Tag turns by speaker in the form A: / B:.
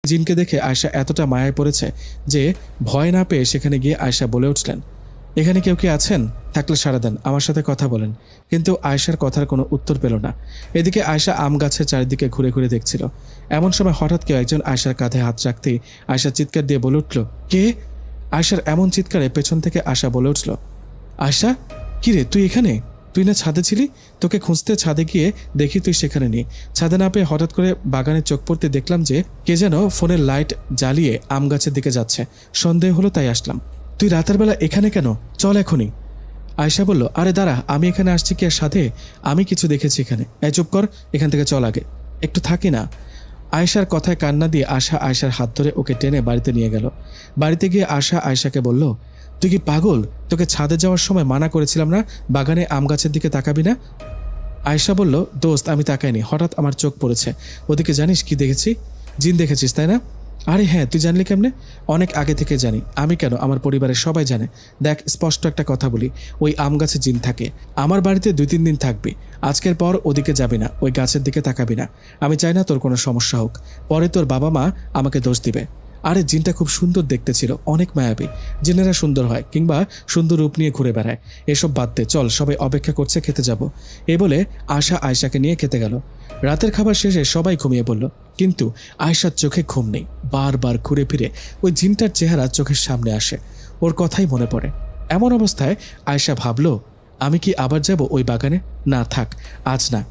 A: জিনকে দেখে আয়শা এতটা মায়ায় পড়েছে যে ভয় না পেয়ে সেখানে গিয়ে আয়শা বলে উঠলেন, এখানে কেউ কি আছেন? থাকলে সাড়া দেন, আমার সাথে কথা বলেন। কিন্তু আয়শার কথার কোনো উত্তর পেল না। এদিকে আয়শা আম গাছের চারিদিকে ঘুরে ঘুরে দেখছিল। এমন সময় হঠাৎ কেউ একজন আয়শার কাঁধে হাত রাখতেই আয়শা চিৎকার দিয়ে বলে উঠল, কে? আয়শার এমন চিৎকারে পেছন থেকে আয়শা বলে উঠল, আয়শা, কিরে তুই এখানে? তুই না ছাদে ছিলি? তোকে খুঁজতে ছাদে গিয়ে দেখি তুই সেখানে নেই। ছাদে না পেয়ে হঠাৎ করে বাগানে চোখ পড়তে দেখলাম যে কে যেন ফোনের লাইট জ্বালিয়ে আম গাছের দিকে যাচ্ছে। সন্দেহ হলো তাই আসলাম। তুই রাতের বেলা এখানে কেন? চল এখনই। আয়শা বলল, আরে দাঁড়া, আমি এখানে আসছি কি আর সাথে? আমি কিছু দেখেছি এখানে। চুপ কর, এখান থেকে চল আগে, একটু থাকি না। আয়শার কথায় কান্না দিয়ে আশা আয়শার হাত ধরে ওকে টেনে বাড়িতে নিয়ে গেল। বাড়িতে গিয়ে আশা আয়শাকে বলল, তুই কি পাগল? তোকে ছাদে যাওয়ার সময় মানা করেছিলাম না বাগানে আম গাছের দিকে তাকাবি না? আয়শা বলল, দোস্ত আমি তাকাইনি, হঠাৎ আমার চোখ পড়েছে ওদিকে। জানিস কি দেখেছি? জিন দেখেছিস তাই না? আরে হ্যাঁ, তুই জানলি কেমনে? অনেক আগে থেকে জানি। আমি কেন, আমার পরিবারের সবাই জানে। দেখ, স্পষ্ট একটা কথা বলি, ওই আম গাছে জিন থাকে। আমার বাড়িতে 2-3 দিন থাকবি। আজকের পর ওদিকে যাবি না, ওই গাছের দিকে তাকাবি না। আমি চাই না তোর কোনো সমস্যা হোক। পরে তোর বাবা মা আমাকে দোষ দিবে। আরে জিনটা খুব সুন্দর দেখতে ছিল, অনেক মায়াবী। জিনেরা সুন্দর হয় কিংবা সুন্দর রূপ নিয়ে ঘুরে বেড়ায়। এসব বাদ দে, চল, সবাই অপেক্ষা করছে, খেতে যাব। এই বলে আশা আয়শাকে নিয়ে খেতে গেল। রাতের খাবার শেষে সবাই ঘুমিয়ে পড়ল, কিন্তু আয়শার চোখে ঘুম নেই। বারবার ঘুরে ফিরে ওই জিনটার চেহারা চোখের সামনে আসে। ওর কথাই মনে পড়ে। এমন অবস্থায় আয়শা ভাবল, আমি কি আবার যাব ওই বাগানে? না থাক, আজ না।